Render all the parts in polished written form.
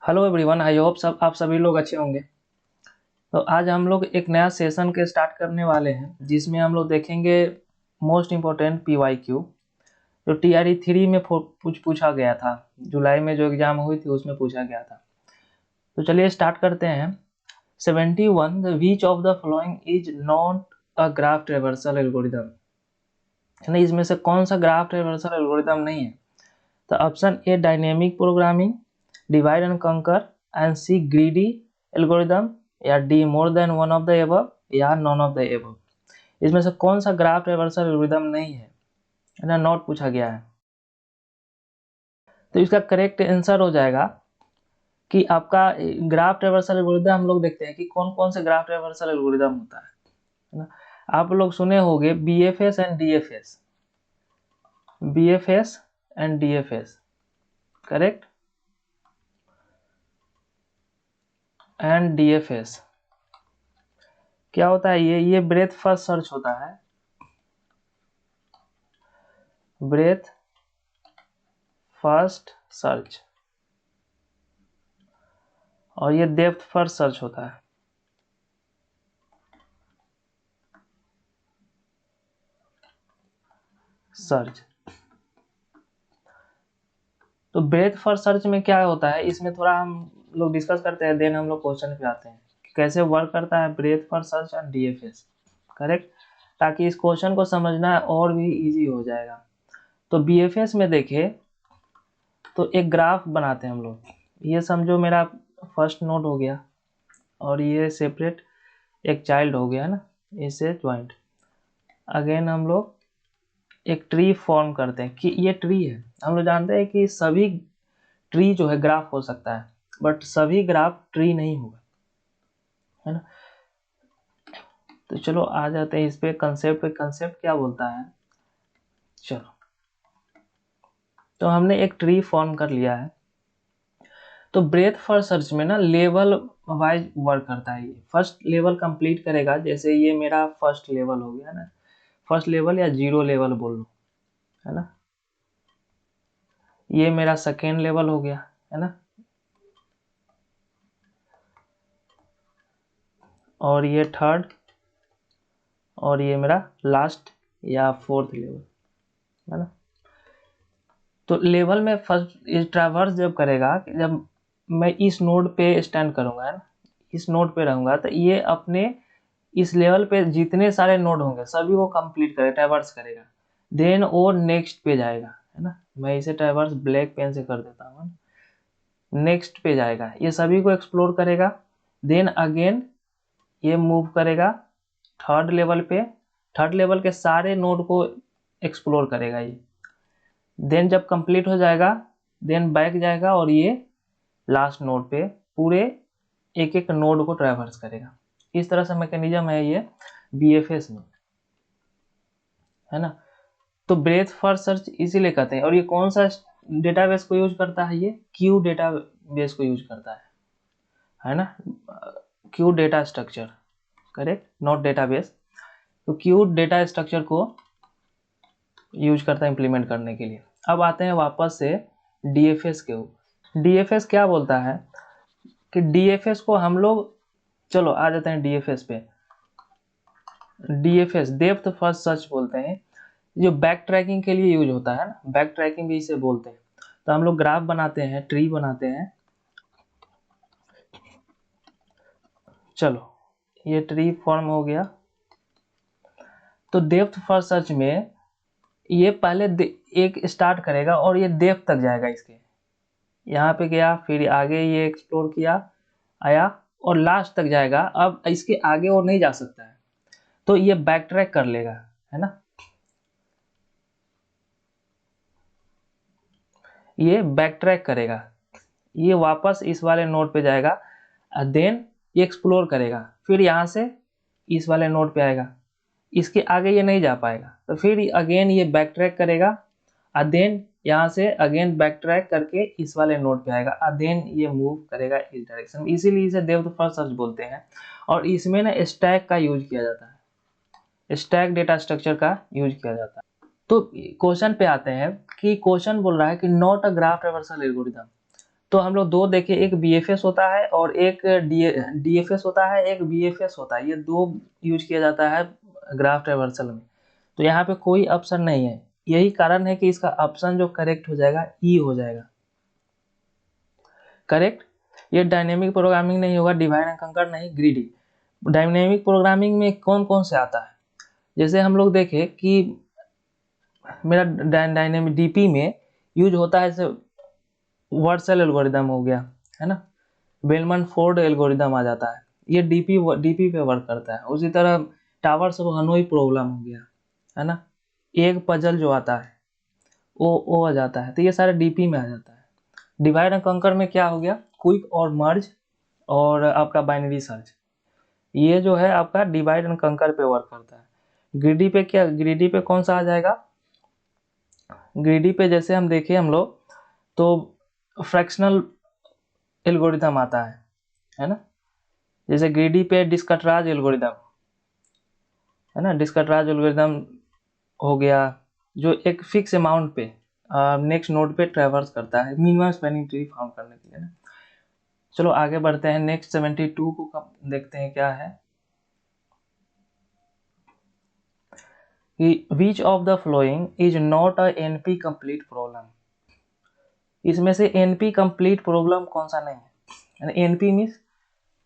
Hello everyone, I hope सब आप सभी लोग अच्छे होंगे। तो आज हम लोग एक नया सेशन के स्टार्ट करने वाले हैं जिसमें हम लोग देखेंगे मोस्ट इम्पोर्टेंट PYQ जो TRE 3 में पूछा गया था। जुलाई में जो एग्ज़ाम हुई थी उसमें पूछा गया था। तो चलिए स्टार्ट करते हैं। 71 the which of the following is not a graph traversal algorithm, यानी इसमें से कौन सा ग्राफ ट्रेवर्सल एल्गोरिदम नहीं है। तो option A dynamic programming, divide and कंकर, एंड सी ग्रीडी एल्गोरिदम, या D more than one of the above, या नॉन ऑफ द एबव। इसमें से कौन सा ग्राफ ट्रेवर्सल एल्गोरिदम नहीं है ना, नॉट पूछा गया है। तो इसका करेक्ट आंसर हो जाएगा कि आपका ग्राफ ट्रेवर्सल एल्गोरिदम। हम लोग देखते हैं कि कौन कौन से ग्राफ ट्रेवर्सल एल्गोरिदम होता है ना। आप लोग सुने होंगे BFS and DFS, BFS and DFS, correct, and DFS क्या होता है? ये ब्रेथ फर्स्ट सर्च होता है, ब्रेथ फर्स्ट सर्च, और ये डेप्थ फर्स्ट सर्च होता है। सर्च तो ब्रेथ फर्स्ट सर्च में क्या होता है, इसमें थोड़ा हम लोग डिस्कस करते हैं, देन हम लोग क्वेश्चन पे आते हैं कि कैसे वर्क करता है breath first search and DFS, correct, ताकि इस क्वेश्चन को समझना और भी इजी हो जाएगा। तो BFS में देखें तो एक ग्राफ बनाते हैं हम लोग। ये समझो मेरा फर्स्ट नोड हो गया और ये सेपरेट एक चाइल्ड हो गया ना, इसे ज्वाइंट। अगेन हम लोग एक ट्री फॉर्म करते हैं कि ये ट्री है। हम लोग जानते हैं कि सभी ट्री जो है ग्राफ हो सकता है, बट सभी ग्राफ ट्री नहीं होगा, है ना। तो चलो आ जाते हैं इस पे, कंसेप्ट पे। कंसेप्ट क्या बोलता है, चलो। तो हमने एक ट्री फॉर्म कर लिया है। तो ब्रेथ फर्स्ट सर्च में ना लेवल वाइज वर्क करता है। ये फर्स्ट लेवल कंप्लीट करेगा, जैसे ये मेरा फर्स्ट लेवल हो गया ना, फर्स्ट लेवल या 0 लेवल बोल लो, है ना। ये मेरा सेकेंड लेवल हो गया, है ना। और ये थर्ड, और ये मेरा लास्ट या फोर्थ लेवल, है ना। तो लेवल में फर्स्ट ट्रैवर्स जब करेगा, जब मैं इस नोड पे स्टैंड करूंगा, है ना, इस नोड पे रहूंगा, तो ये अपने इस लेवल पे जितने सारे नोड होंगे सभी को कंप्लीट करेगा, ट्रैवर्स करेगा। देन वो नेक्स्ट पे जाएगा, है ना। मैं इसे ट्रैवर्स ब्लैक पेन से कर देता हूँ। नेक्स्ट पे जाएगा, ये सभी को एक्सप्लोर करेगा। देन अगेन ये मूव करेगा थर्ड लेवल पे, थर्ड लेवल के सारे नोड को एक्सप्लोर करेगा ये। देन जब कंप्लीट हो जाएगा, देन बैक जाएगा और ये लास्ट नोड पे पूरे एक एक नोड को ट्रैवर्स करेगा। इस तरह से मैकेनिज्म है ये BFS में, है ना। तो ब्रेथ फर्स्ट सर्च इसीलिए कहते हैं। और ये कौन सा डेटाबेस को यूज करता है? ये क्यू डेटाबेस को यूज करता है ना। Q data structure, correct, not database. तो क्यू डेटा स्ट्रक्चर को यूज करता है इम्प्लीमेंट करने के लिए। अब आते हैं वापस से DFS के ऊपर। DFS क्या बोलता है कि DFS को हम लोग, चलो आ जाते हैं DFS पे। DFS डेप्थ फर्स्ट सर्च बोलते हैं, जो बैक ट्रैकिंग के लिए यूज होता है ना, बैक ट्रैकिंग भी इसे बोलते हैं। तो हम लोग ग्राफ बनाते हैं, ट्री बनाते हैं। चलो ये ट्री फॉर्म हो गया। तो डेप्थ फर्स्ट सर्च में ये पहले एक स्टार्ट करेगा और ये डेप्थ तक जाएगा, इसके यहाँ पे गया, फिर आगे ये एक्सप्लोर किया, आया और लास्ट तक जाएगा। अब इसके आगे और नहीं जा सकता है, तो ये बैक ट्रैक कर लेगा, है ना। ये बैक ट्रैक करेगा, ये वापस इस वाले नोड पे जाएगा, देन ये एक्सप्लोर करेगा, फिर यहाँ से इस वाले नोड पे आएगा, इसके आगे ये नहीं जा पाएगा, तो फिर अगेन ये बैक ट्रैक करेगा, देन यहाँ से अगेन बैक ट्रैक करके इस वाले नोड पे आएगा, देन ये मूव करेगा इस डायरेक्शन में। इसीलिए इसे डेप्थ फर्स्ट सर्च बोलते हैं। और इसमें ना स्टैक का यूज किया जाता है, स्टैक डेटा स्ट्रक्चर का यूज किया जाता है। तो क्वेश्चन पे आते हैं कि क्वेश्चन बोल रहा है कि not a graph traversal algorithm, तो हम लोग दो देखे, एक BFS होता है और एक DFS होता है, एक BFS होता है, ये दो यूज किया जाता है ग्राफ ट्रैवर्सल में। तो यहाँ पे कोई ऑप्शन नहीं है, यही कारण है कि इसका ऑप्शन जो करेक्ट हो जाएगा ई हो जाएगा करेक्ट। ये डायनेमिक प्रोग्रामिंग नहीं होगा, डिवाइड एंड कंकर नहीं, ग्रीडी। डायनेमिक प्रोग्रामिंग में कौन कौन से आता है, जैसे हम लोग देखें कि मेरा डायनेमिक डीपी में यूज होता है, जैसे वर्सेल एल्गोरिदम हो गया, है ना, बेलमन फोर्ड एल्गोरिदम आ जाता है, ये डीपी पे वर्क करता है। उसी तरह टावर्स ऑफ हनोई प्रॉब्लम हो गया, है ना, एक पजल जो आता है वो आ जाता है, तो ये सारे डीपी में आ जाता है। डिवाइड एंड कंकर में क्या हो गया, क्विक और मर्ज और आपका बाइनरी सर्च, ये जो है आपका डिवाइड एंड कंकर पे वर्क करता है। ग्रीडी पे क्या, ग्रीडी पे कौन सा आ जाएगा, ग्रीडी पे जैसे हम देखें हम लोग तो फ्रैक्शनल एल्गोरिदम आता है ना, जैसे ग्रीडी पे डिस्कटराज एल्गोरिदम, है ना, डिस्कटराज एल्गोरिदम हो गया, जो एक फिक्स अमाउंट पे नेक्स्ट नोड पे ट्रैवर्स करता है मिनिमम स्पैनिंग ट्री फाउंड करने के लिए ना। चलो आगे बढ़ते हैं, नेक्स्ट 72 को देखते हैं क्या है कि which of the following is not a NP complete problem. इसमें से एनपी कंप्लीट प्रॉब्लम कौन सा नहीं है, NP means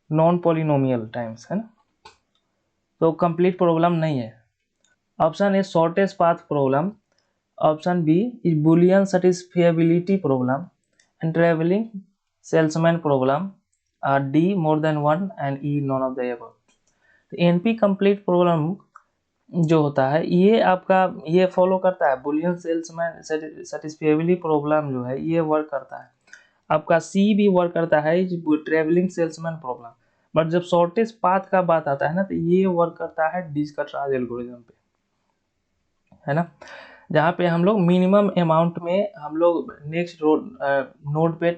non polynomial times, है ना, तो कंप्लीट प्रॉब्लम नहीं है। Option A shortest path problem, option B is boolean satisfiability problem and travelling salesman problem, D more than one and E none of the above. तो NP complete problem जो होता है ये आपका ये फॉलो करता है, बुलियन सेल्समैन सेटिस्फिएबिलिटी प्रॉब्लम जो है ये वर्क करता है। आपका सी भी वर्क करता है, ट्रेवलिंग सेल्समैन प्रॉब्लम, बट जब शॉर्टेस्ट पाथ का बात आता है ना तो ये वर्क करता है डिस्कटराज एल्गोरिदम पे, है ना, जहाँ पे हम लोग मिनिमम अमाउंट में हम लोग नेक्स्ट नोड पे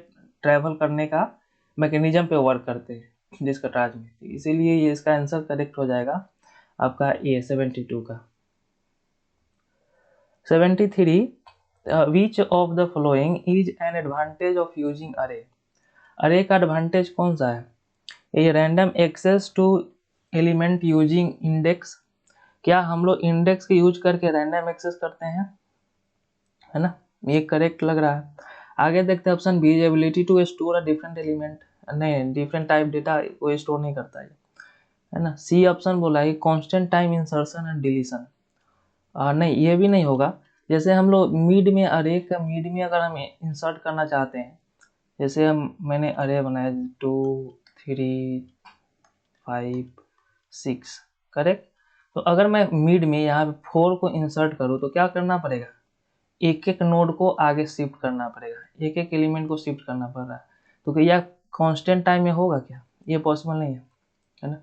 ट्रैवल करने का मैकेनिज्म पे वर्क करते हैं डिस्कटराज में, इसीलिए ये इसका आंसर करेक्ट हो जाएगा आपका ए 72 का। 73 which of the following is an advantage of using array. Array का एडवांटेज कौन सा है, ये random access to element using index, क्या हम लोग इंडेक्स के यूज करके रैंडम एक्सेस करते हैं, है ना, ये करेक्ट लग रहा है। आगे देखते हैं option B, ability to store a different element, नहीं डिफरेंट टाइप डेटा वो स्टोर नहीं करता है ना। सी ऑप्शन बोला है constant time insertion and deletion, नहीं ये भी नहीं होगा। जैसे हम लोग मिड में अरे का मिड में अगर हम इंसर्ट करना चाहते हैं, जैसे मैंने अरे बनाया 2 3 5 6 करेक्ट, तो अगर मैं मिड में यहाँ पे 4 को इंसर्ट करूँ तो क्या करना पड़ेगा, एक एक नोड को आगे शिफ्ट करना पड़ेगा, एक एक एलिमेंट को शिफ्ट करना पड़ रहा है, तो क्या कांस्टेंट टाइम में होगा क्या, ये पॉसिबल नहीं है ना,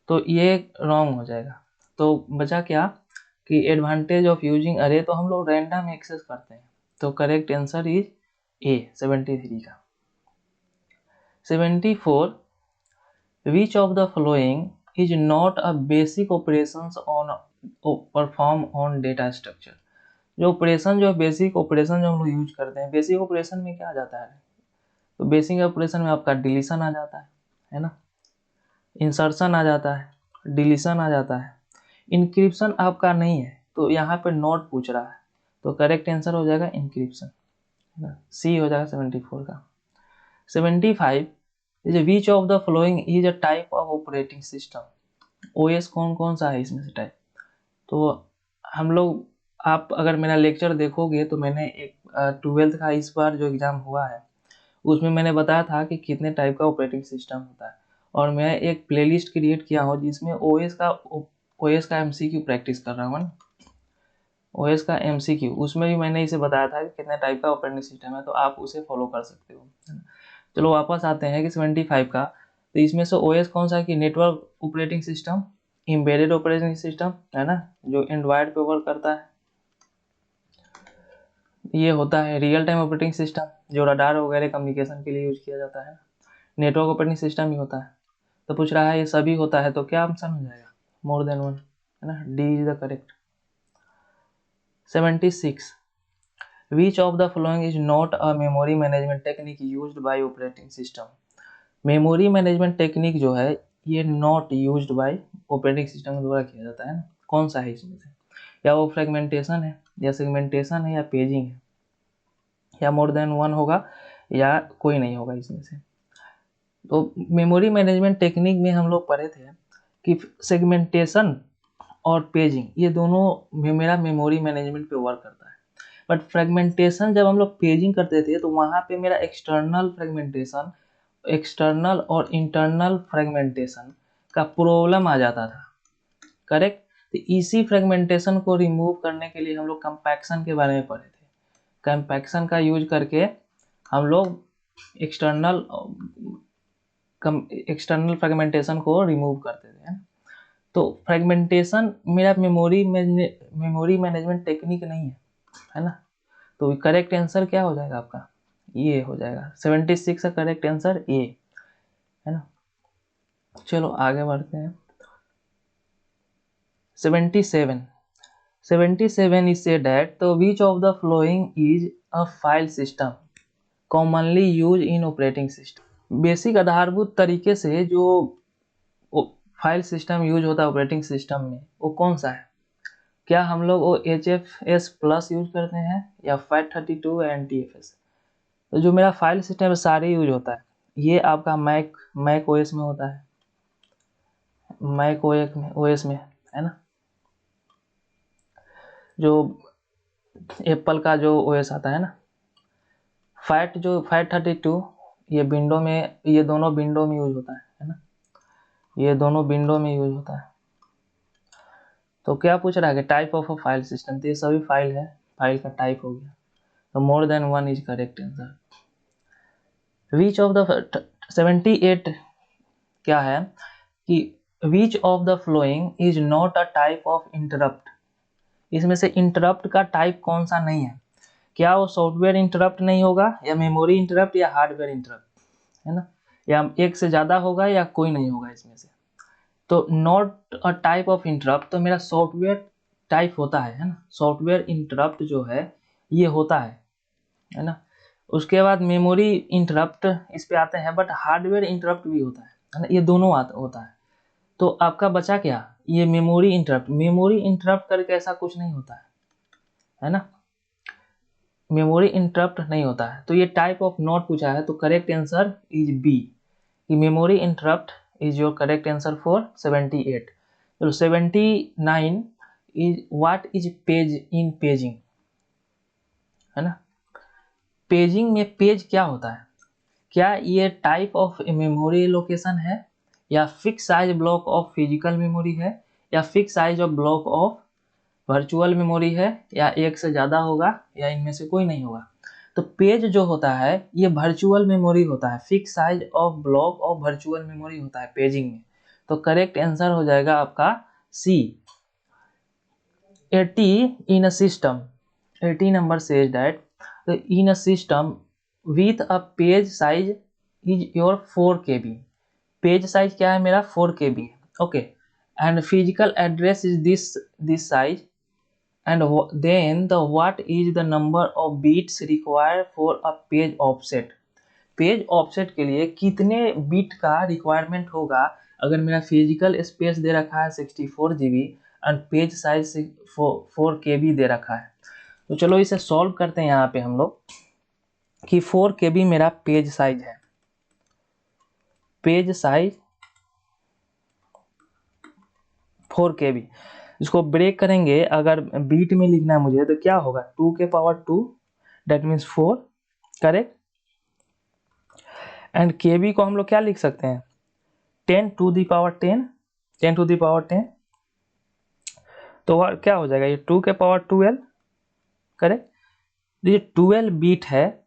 तो ये रॉन्ग हो जाएगा। तो बचा क्या कि एडवांटेज ऑफ यूजिंग अरे, तो हम लोग रैंडम एक्सेस करते हैं, तो करेक्ट आंसर इज ए 73 का। 74 विच of the following is not a basic operations on perform on data structure. जो ऑपरेशन जो है बेसिक ऑपरेशन जो हम लोग यूज करते हैं, बेसिक ऑपरेशन में क्या आ जाता है, तो बेसिक ऑपरेशन में आपका डिलीशन आ जाता है ना, इंसर्शन आ जाता है, डिलीशन आ जाता है, इंक्रिप्शन आपका नहीं है, तो यहाँ पे नॉट पूछ रहा है, तो करेक्ट आंसर हो जाएगा इंक्रिप्शन, है ना, सी हो जाएगा 74 का। 75 is which of the following is a type of operating system. OS कौन कौन सा है इसमें से टाइप, तो हम लोग आप अगर मेरा लेक्चर देखोगे तो मैंने एक 12th का इस बार जो एग्ज़ाम हुआ है उसमें मैंने बताया था कि कितने टाइप का ऑपरेटिंग सिस्टम होता है, और मैं एक प्लेलिस्ट क्रिएट किया हूँ जिसमें ओएस का एमसीक्यू प्रैक्टिस कर रहा हूँ ना, ओएस का एमसीक्यू, उसमें भी मैंने इसे बताया था कि कितने टाइप का ऑपरेटिंग सिस्टम है, तो आप उसे फॉलो कर सकते हो, है ना। चलो वापस आते हैं कि 75 का, तो इसमें से ओएस कौन सा है कि network operating system, embedded operating system, है ना, जो एंड्रॉयड पे वर्क करता है, ये होता है रियल टाइम ऑपरेटिंग सिस्टम जो रडार वगैरह कम्युनिकेशन के लिए यूज किया जाता है, नेटवर्क ऑपरेटिंग सिस्टम ही होता है। तो पूछ रहा है ये सभी होता है तो क्या ऑप्शन हो जाएगा, मोर देन वन, है ना, D is the correct. 76 which of the following is not a memory management technique used by operating system. Memory management technique जो है ये not used by operating system के द्वारा किया जाता है ना, कौन सा है इसमें से? या वो फ्रेगमेंटेशन है, या सेगमेंटेशन है, या पेजिंग है, या मोर देन वन होगा, या कोई नहीं होगा इसमें से। तो मेमोरी मैनेजमेंट टेक्निक में हम लोग पढ़े थे कि सेगमेंटेशन और पेजिंग ये दोनों मेरा मेमोरी मैनेजमेंट पे वर्क करता है। बट फ्रेगमेंटेशन जब हम लोग पेजिंग करते थे तो वहाँ पे मेरा एक्सटर्नल फ्रेगमेंटेशन, एक्सटर्नल और इंटरनल फ्रेगमेंटेशन का प्रॉब्लम आ जाता था, करेक्ट। तो इसी फ्रेगमेंटेशन को रिमूव करने के लिए हम लोग कंपैक्शन के बारे में पढ़े थे। कंपैक्शन का यूज करके हम लोग एक्सटर्नल फ्रेगमेंटेशन को रिमूव करते थे, है ना। तो फ्रेगमेंटेशन मेरा मेमोरी मैनेजमेंट टेक्निक नहीं है ना। तो करेक्ट आंसर क्या हो जाएगा आपका? ये हो जाएगा 76 का करेक्ट आंसर ए, है ना। चलो आगे बढ़ते हैं। 77 is said that तो which of the following is a file system commonly used in operating system। Basic आधारभूत तरीके से जो फाइल सिस्टम यूज होता है ऑपरेटिंग सिस्टम में वो कौन सा है? क्या हम लोग वो HFS+ यूज करते हैं, या FAT32 या NTFS? तो जो मेरा फाइल सिस्टम सारे यूज होता है, ये आपका मैक ओएस में होता है, मैक ओएस में, है ना। जो एप्पल का जो ओएस आता है ना, FAT32 ये विंडो में, ये दोनों विंडो में यूज होता है ना, ये दोनों विंडो में यूज होता है। तो क्या पूछ रहा है कि type of a file system, तो ये सभी फाइल है, फाइल का टाइप हो गया। तो मोर than one is correct answer. Which of the 78 क्या है कि which of the following is not a type of interrupt. इसमें से इंटरप्ट का टाइप कौन सा नहीं है? क्या वो सॉफ्टवेयर इंटरप्ट नहीं होगा, या मेमोरी इंटरप्ट, या हार्डवेयर इंटरप्ट, है ना, या एक से ज़्यादा होगा, या कोई नहीं होगा इसमें से। तो not a type of interrupt तो मेरा सॉफ्टवेयर टाइप होता है ना, सॉफ्टवेयर इंटरप्ट जो है ये होता है ना। उसके बाद मेमोरी इंटरप्ट इस पे आते हैं, बट हार्डवेयर इंटरप्ट भी होता है ना, ये दोनों होता है। तो आपका बचा क्या? ये मेमोरी इंटरप्ट। मेमोरी इंटरप्ट करके ऐसा कुछ नहीं होता है ना, मेमोरी इंटरप्ट नहीं होता है। तो ये टाइप ऑफ नॉट पूछा है, तो correct answer is B, memory interrupt is your correct answer for 78। चलो 79 is what is page in paging, है ना। पेजिंग में पेज क्या होता है? क्या ये टाइप ऑफ मेमोरी लोकेशन है, या fix size block of physical memory है, या fix size of block of virtual memory है, या एक से ज़्यादा होगा, या इनमें से कोई नहीं होगा? तो पेज जो होता है ये वर्चुअल मेमोरी होता है, fix size of block of virtual memory होता है पेजिंग में। तो करेक्ट आंसर हो जाएगा आपका सी। 80 in a system, 80 number says that in a system with a page size is your 4 KB। Page size क्या है मेरा? 4 KB, okay. And physical address is this size, and then the what is the number of bits required for a page offset. Page offset के लिए कितने beat का requirement होगा? अगर मेरा फिजिकल स्पेस दे रखा है 64 GB and page size 4 KB दे रखा है, तो चलो इसे सॉल्व करते हैं। यहाँ पे हम लोग कि 4 KB मेरा पेज साइज है, पेज साइज 4 KB। इसको ब्रेक करेंगे, अगर बीट में लिखना है मुझे तो क्या होगा? 2 के power 2 that means 4, correct. And KB को हम लोग क्या लिख सकते हैं? 10 to the power 10, 10 to the power 10। तो क्या हो जाएगा? ये 2 के पावर 12, करेक्ट। ये 12 बीट है,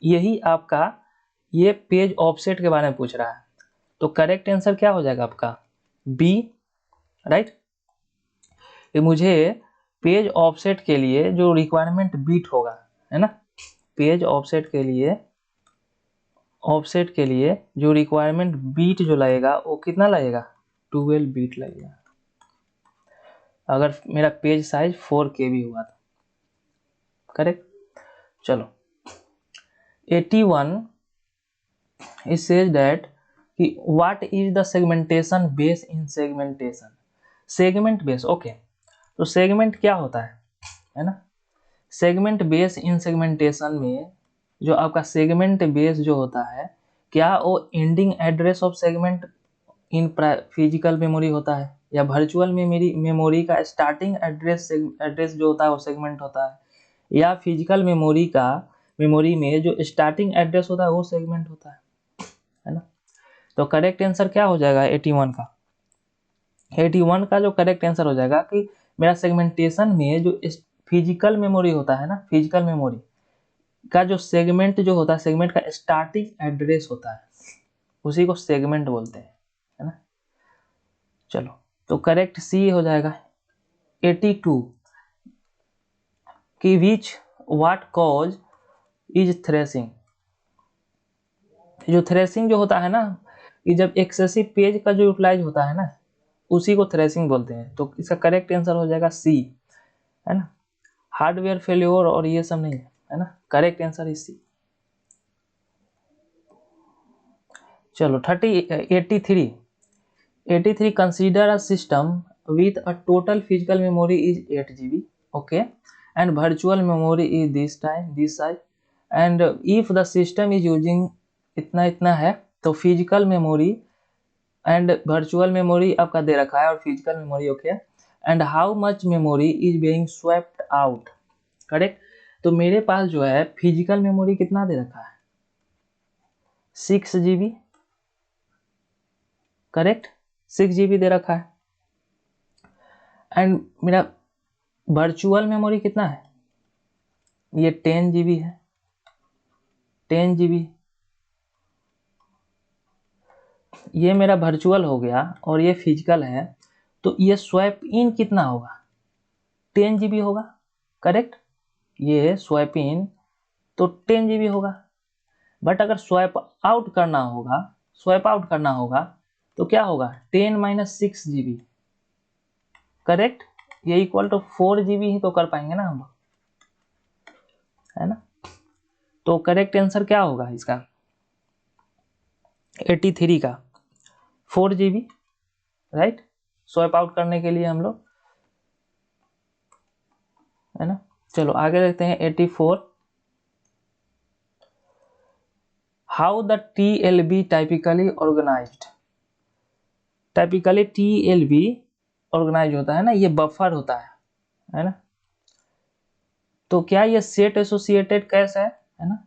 यही आपका ये पेज ऑफसेट के बारे में पूछ रहा है। तो करेक्ट आंसर क्या हो जाएगा आपका? B, right. ये मुझे पेज ऑफसेट के लिए जो रिक्वायरमेंट बीट होगा, है ना, पेज ऑफसेट के लिए जो रिक्वायरमेंट बीट जो लगेगा वो कितना लगेगा? 12 बीट लगेगा, अगर मेरा पेज साइज 4 KB हुआ था, करेक्ट। चलो 81 it says that कि what is the segmentation base in segmentation, segment base. Okay, तो सेगमेंट क्या होता है ना, सेगमेंट बेस इन सेगमेंटेशन में जो आपका सेगमेंट बेस जो होता है, क्या वो ending address of segment in physical memory होता है, या वर्चुअल मेमोरी का स्टार्टिंग एड्रेस जो होता है वो सेगमेंट होता है, या फिजिकल मेमोरी में जो स्टार्टिंग एड्रेस होता है वो सेगमेंट होता है ना। तो करेक्ट आंसर क्या हो जाएगा 81 का? 81 का जो करेक्ट आंसर हो जाएगा कि मेरा सेगमेंटेशन में जो फिजिकल मेमोरी होता है ना, फिजिकल मेमोरी का जो सेगमेंट जो होता है, सेगमेंट का स्टार्टिंग एड्रेस होता है, उसी को सेगमेंट बोलते हैं, है ना। चलो, तो करेक्ट सी हो जाएगा 82 कि विच व्हाट कॉज इज थ्रेसिंग। जो थ्रेसिंग जो होता है ना, कि जब एक्सेसिव पेज का जो यूटिलाइज होता है ना, उसी को थ्रेसिंग बोलते हैं। तो इसका करेक्ट आंसर हो जाएगा सी, है ना। हार्डवेयर फेल्योर और ये सब नहीं है ना, करेक्ट आंसर इज सी। चलो 83 consider a system with a total physical memory is 8 GB, okay, and virtual memory is this size, and if the system is using इतना है, तो physical memory and virtual memory आपका दे रखा है और physical memory, okay, and how much memory is being swept out, correct. तो मेरे पास जो है फिजिकल मेमोरी कितना दे रखा है, 6 GB, करेक्ट, 6 GB दे रखा है। एंड मेरा वर्चुअल मेमोरी कितना है, ये 10 GB है, 10 GB। ये मेरा वर्चुअल हो गया और ये फिजिकल है, तो ये स्वैप इन कितना होगा, 10 GB होगा, करेक्ट। ये स्वैप इन तो 10 GB होगा, बट अगर स्वैप आउट करना होगा तो क्या होगा, 10 - 6 GB, करेक्ट। ये इक्वल टू 4 GB ही तो कर पाएंगे ना हम लोग, है ना। तो करेक्ट आंसर क्या होगा इसका 83 का, 4 GB, राइट, स्वैप आउट करने के लिए हम लोग, है ना। चलो आगे देखते हैं 84, how the TLB typically organised. Typically TLB organise होता है ना, ये बफर होता है ना। तो क्या ये सेट एसोसिएटेड कैश है ना,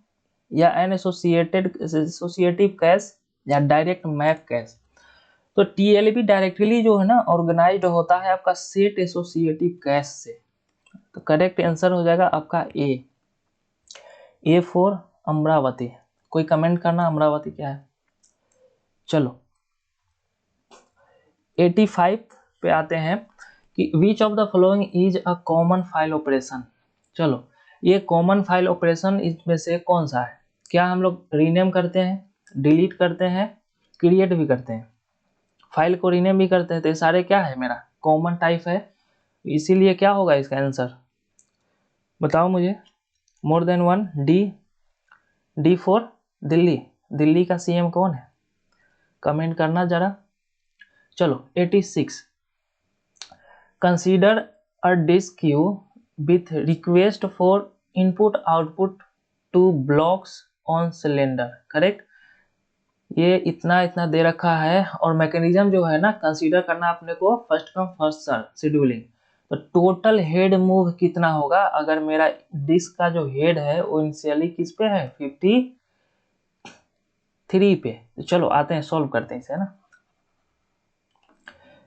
या एसोसिएटिव कैश, या डायरेक्ट मैप कैश। तो TLB डायरेक्टली जो है ना ऑर्गेनाइज्ड होता है आपका सेट एसोसिएटिव कैश से। तो करेक्ट आंसर हो जाएगा आपका ए फॉर अमरावती। कोई कमेंट करना अमरावती क्या है। चलो 85 पे आते हैं कि which of the following is a common file operation. चलो, ये कॉमन फाइल ऑपरेशन इसमें से कौन सा है, क्या हम लोग रीनेम करते हैं, डिलीट करते हैं, क्रिएट भी करते हैं, फाइल को रीनेम भी करते हैं, तो ये सारे क्या है मेरा कॉमन टाइप है, इसीलिए क्या होगा इसका आंसर, बताओ मुझे। More than one, D for Delhi. Delhi का CM कौन है, कमेंट करना जरा। चलो 86, consider a disk queue with request for input output to blocks on cylinder, correct. ये इतना दे रखा है और मैकेनिज्म जो है ना कंसीडर करना अपने को first come first serve scheduling. तो टोटल हेड मूव कितना होगा, अगर मेरा डिस्क का जो हेड है वो इनिशियली किस पे है 53 पे। तो चलो आते हैं सॉल्व करते हैं इसे, है ना।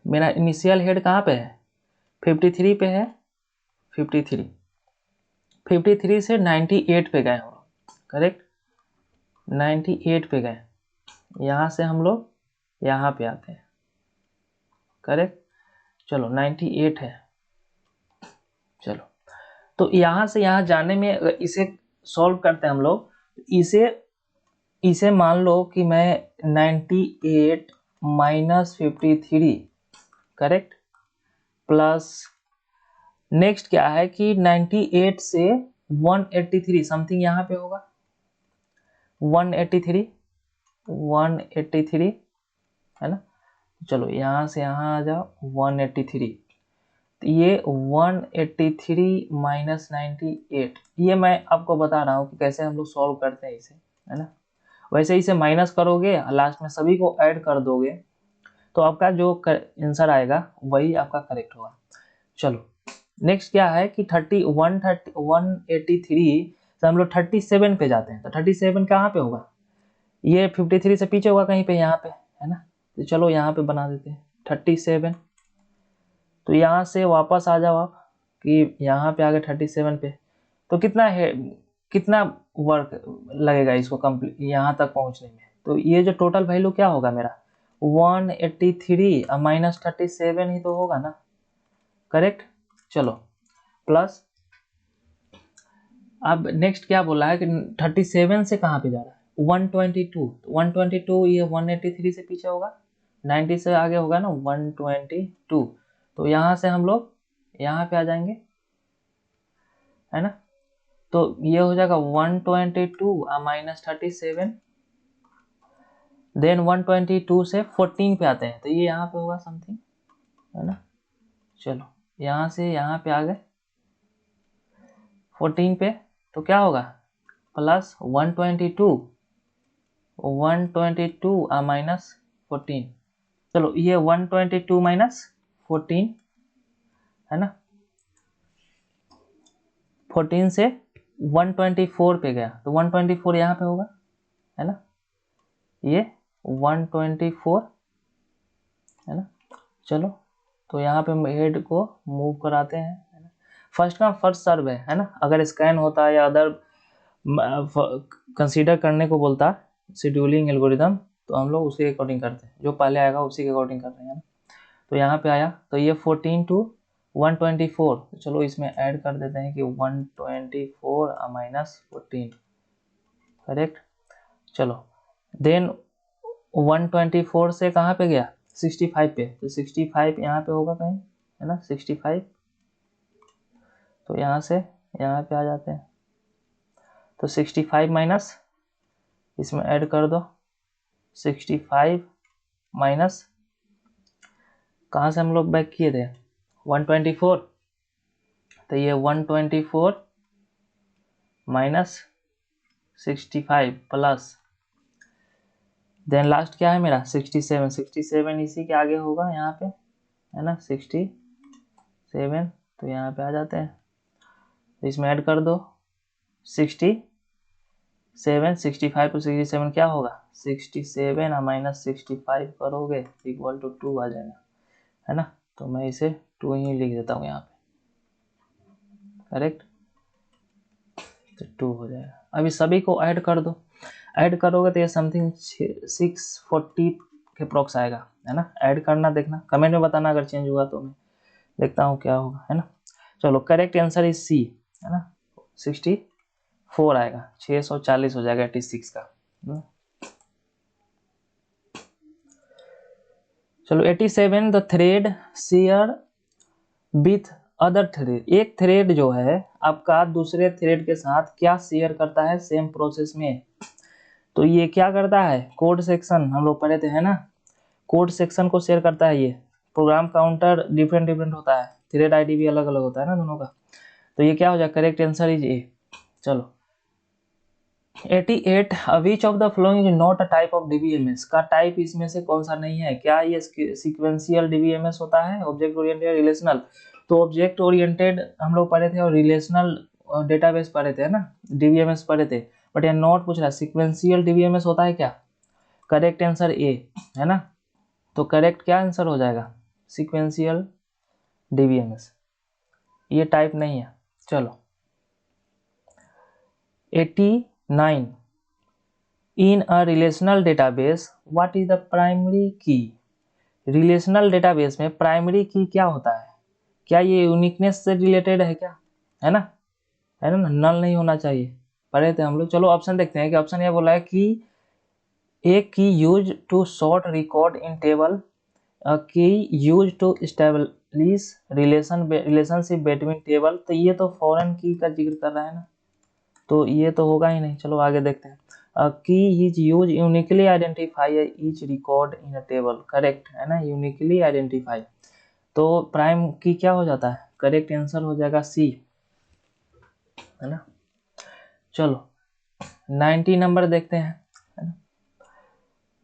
मेरा इनिशियल हेड कहाँ पे है 53 पे है, 53 से 98 पे गए हम लोग, करेक्ट, 98 पे गए, यहाँ से हम लोग यहाँ पे आते हैं, करेक्ट। चलो 98 है। चलो तो यहाँ से यहाँ जाने में इसे सॉल्व करते हैं हम लोग। इसे मान लो कि मैं 98 - 53, करेक्ट, प्लस नेक्स्ट क्या है कि 98 से 183 समथिंग यहाँ पे होगा 183 है ना। चलो यहाँ से यहाँ आ जाओ 183, तो ये 183 माइनस 98, ये मैं आपको बता रहा हूँ कि कैसे हम लोग सॉल्व करते हैं इसे, है ना। वैसे इसे माइनस करोगे, लास्ट में सभी को ऐड कर दोगे, तो आपका जो आंसर आएगा वही आपका करेक्ट होगा। चलो नेक्स्ट क्या है कि 183 से हम लोग 37 पे जाते हैं, तो 37 कहाँ पे होगा, ये 53 से पीछे होगा कहीं पे यहाँ पे, है ना। तो चलो यहाँ पे बना देते हैं 37, तो यहाँ से वापस आ जाओ आप कि यहाँ पे आ गए 37 पे, तो कितना है, कितना वर्क लगेगा इसको कंप्लीट यहाँ तक पहुँचने में, तो ये जो टोटल वैल्यू क्या होगा मेरा 183 माइनस 37 ही तो होगा ना, करेक्ट। चलो प्लस, अब नेक्स्ट क्या बोला है कि 37 से कहाँ पे जा रहा है 122, 122 ये 183 से पीछे होगा, 90 से आगे होगा ना 122, तो यहाँ से हम लोग यहाँ पे आ जाएंगे, है ना। तो ये हो जाएगा 122 माइनस 37, देन 122 से 14 पे आते हैं, तो ये यहाँ पे होगा समथिंग, है ना। चलो यहाँ से यहाँ पे आ गए 14 पे, तो क्या होगा प्लस 122 माइनस 14, चलो ये 122 माइनस 14, है ना। 14 से 124 पे गया, तो 124 यहाँ पे होगा, है ना, ये 124, है ना। चलो तो यहाँ पे हेड को मूव कराते हैं, है ना। फर्स्ट का फर्स्ट सर्व है ना, अगर स्कैन होता है या अदर कंसीडर करने को बोलता शेड्यूलिंग एल्गोरिदम, तो हम लोग उसके अकॉर्डिंग करते हैं, जो पहले आएगा उसी के अकॉर्डिंग कर रहे हैं ना। तो यहाँ पे आया, तो ये 14 टू 124, तो चलो इसमें ऐड कर देते हैं कि 124 माइनस 14, करेक्ट। चलो देन 124 से कहाँ पे गया 65 पे, तो 65 यहाँ पे होगा कहीं, है ना 65, तो यहाँ से यहाँ पे आ जाते हैं, तो 65 माइनस इसमें ऐड कर दो 65 माइनस, कहाँ से हम लोग बैक किए थे 124, तो ये 124 माइनस 65 प्लस, देन लास्ट क्या है मेरा 67, 67 इसी के आगे होगा यहाँ पे, है ना 67, तो यहाँ पे आ जाते हैं, तो इसमें ऐड कर दो 67, 65 टू 67 क्या होगा 67 माइनस 65 करोगे इक्वल टू 2 आ जाएगा, है ना। तो मैं इसे 2 ही लिख देता हूँ यहाँ पे, करेक्ट, तो 2 हो जाएगा। अभी सभी को ऐड कर दो, ऐड करोगे तो ये समथिंग 640 के अप्रॉक्स आएगा, है ना। ऐड करना देखना, कमेंट में बताना अगर चेंज हुआ तो मैं देखता हूँ क्या होगा, है ना। चलो करेक्ट आंसर इज सी, है ना 64 आएगा, 640 हो जाएगा 86 का, चलो 87 the thread share with other thread, एक थ्रेड जो है आपका दूसरे थ्रेड के साथ क्या शेयर करता है सेम प्रोसेस में, तो ये क्या करता है कोड सेक्शन, हम लोग पढ़े थे है ना, कोड सेक्शन को शेयर करता है। ये प्रोग्राम काउंटर डिफरेंट डिफरेंट होता है, थ्रेड आईडी भी अलग अलग होता है ना दोनों का, तो ये क्या हो जाएगा करेक्ट आंसर इज ए। चलो 88 विच of the following is not a type of DBMS, का टाइप इसमें से कौन सा नहीं है, क्या ये सीक्वेंशियल डीबीएमएस होता है, ऑब्जेक्ट ओरिएंटेड रिलेशनल, तो ऑब्जेक्ट ओरिएंटेड हम लोग पढ़े थे और रिलेशनल डेटाबेस पढ़े थे, है ना डीबीएमएस पढ़े थे, बट ये नॉट पूछ रहा सीक्वेंशियल डीबीएमएस होता है क्या, करेक्ट आंसर ए, है ना। तो करेक्ट क्या आंसर हो जाएगा सीक्वेंशियल डीबीएमएस, ये टाइप नहीं है। चलो 89 in a relational database what is the primary key, relational database में प्राइमरी की क्या होता है, क्या ये यूनिकनेस से रिलेटेड है क्या, है ना, है ना, नल नहीं होना चाहिए, पढ़े थे हम लोग। चलो ऑप्शन देखते हैं कि ऑप्शन ये बोला है कि एक key use to sort record in table, key use to establish relationship between table, तो ये तो फॉरेन की का जिक्र कर रहा है ना, तो ये तो होगा ही नहीं। चलो आगे देखते हैं। की is use uniquely identify each record in a table, correct है ना, यूनिकली आइडेंटिफाई। तो प्राइम की क्या हो जाता है, करेक्ट आंसर हो जाएगा सी, है ना। चलो 90 नंबर देखते हैं, है ना।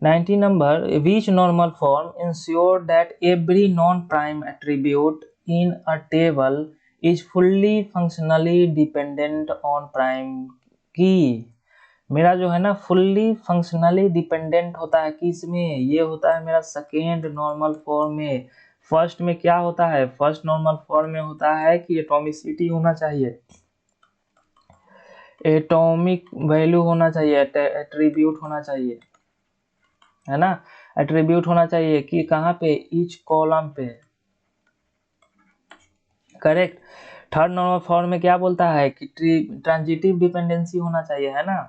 90 number, which normal form ensure that every non prime attribute in a table is fully functionally dependent on prime की। मेरा जो है ना फुल्ली फंक्शनली डिपेंडेंट होता है किसमें, ये होता है मेरा सेकेंड नॉर्मल फॉर्म में। फर्स्ट में क्या होता है, फर्स्ट नॉर्मल फॉर्म में होता है कि एटॉमिसिटी होना चाहिए, एटॉमिक वैल्यू होना चाहिए, एट्रीब्यूट होना चाहिए, है ना, एट्रीब्यूट होना चाहिए कि कहाँ पे, ईच कॉलम पे, करेक्ट। थर्ड नॉर्मल फॉर्म में क्या बोलता है कि ट्रांजिटिव डिपेंडेंसी होना चाहिए, है ना,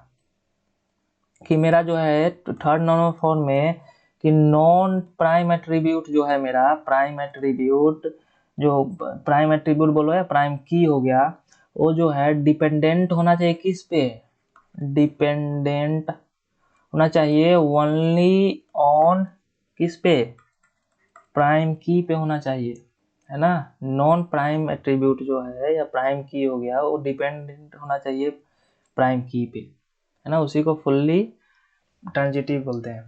कि मेरा जो है थर्ड नॉर्मल फॉर्म में कि नॉन प्राइम एट्रीब्यूट जो है मेरा, प्राइम एट्रीब्यूट जो प्राइम एट्रीब्यूट बोलो या प्राइम की हो गया, वो जो है डिपेंडेंट होना चाहिए किस पे, डिपेंडेंट होना चाहिए ओनली ऑन किस पे, प्राइम की पे होना चाहिए, है ना। नॉन प्राइम एट्रीब्यूट जो है या प्राइम की हो गया वो डिपेंडेंट होना चाहिए प्राइम की पे, है ना, उसी को फुल्ली ट्रांजिटिव बोलते हैं।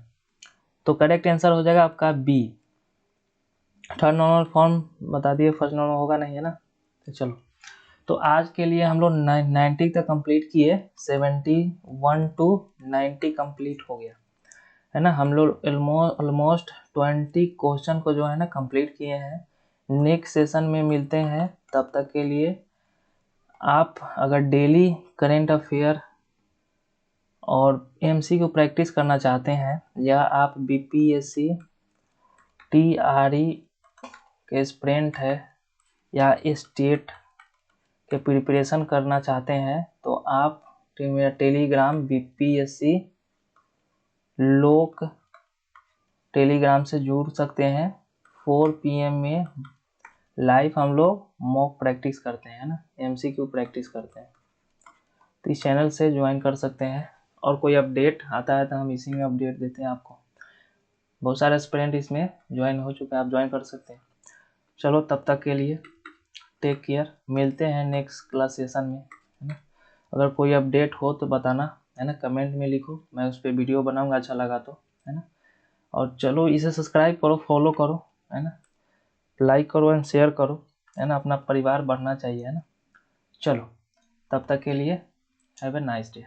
तो करेक्ट आंसर हो जाएगा आपका बी। थर्ड नॉर्मल फॉर्म बता दिए, फर्स्ट नॉर्मल होगा नहीं, है ना। तो चलो, तो आज के लिए हम लोग 90 तक कंप्लीट किए, 71 to 90 कंप्लीट हो गया, है ना। हम लोग ऑलमोस्ट 20 क्वेश्चन को जो है ना कंप्लीट किए हैं। नेक्स्ट सेशन में मिलते हैं, तब तक के लिए आप अगर डेली करेंट अफेयर और एमसीक्यू प्रैक्टिस करना चाहते हैं, या आप बीपीएससी टीआरई के एस्पिरेंट है या स्टेट के प्रिपरेशन करना चाहते हैं, तो आप मेरा टेलीग्राम बीपीएससी लोक टेलीग्राम से जुड़ सकते हैं। 4 PM में लाइव हम लोग मॉक प्रैक्टिस करते हैं ना, एमसीक्यू प्रैक्टिस करते हैं, तो इस चैनल से ज्वाइन कर सकते हैं। और कोई अपडेट आता है तो हम इसी में अपडेट देते हैं आपको। बहुत सारे एस्पिरेंट इसमें ज्वाइन हो चुके हैं, आप ज्वाइन कर सकते हैं। चलो तब तक के लिए टेक केयर, मिलते हैं नेक्स्ट क्लास सेशन में, है ना। अगर कोई अपडेट हो तो बताना, है ना, कमेंट में लिखो, मैं उस पर वीडियो बनाऊंगा अच्छा लगा तो, है ना। और चलो इसे सब्सक्राइब करो, फॉलो करो, है ना, लाइक करो एंड शेयर करो, है ना, अपना परिवार बढ़ना चाहिए, है ना। चलो तब तक के लिए हैव ए नाइस डे।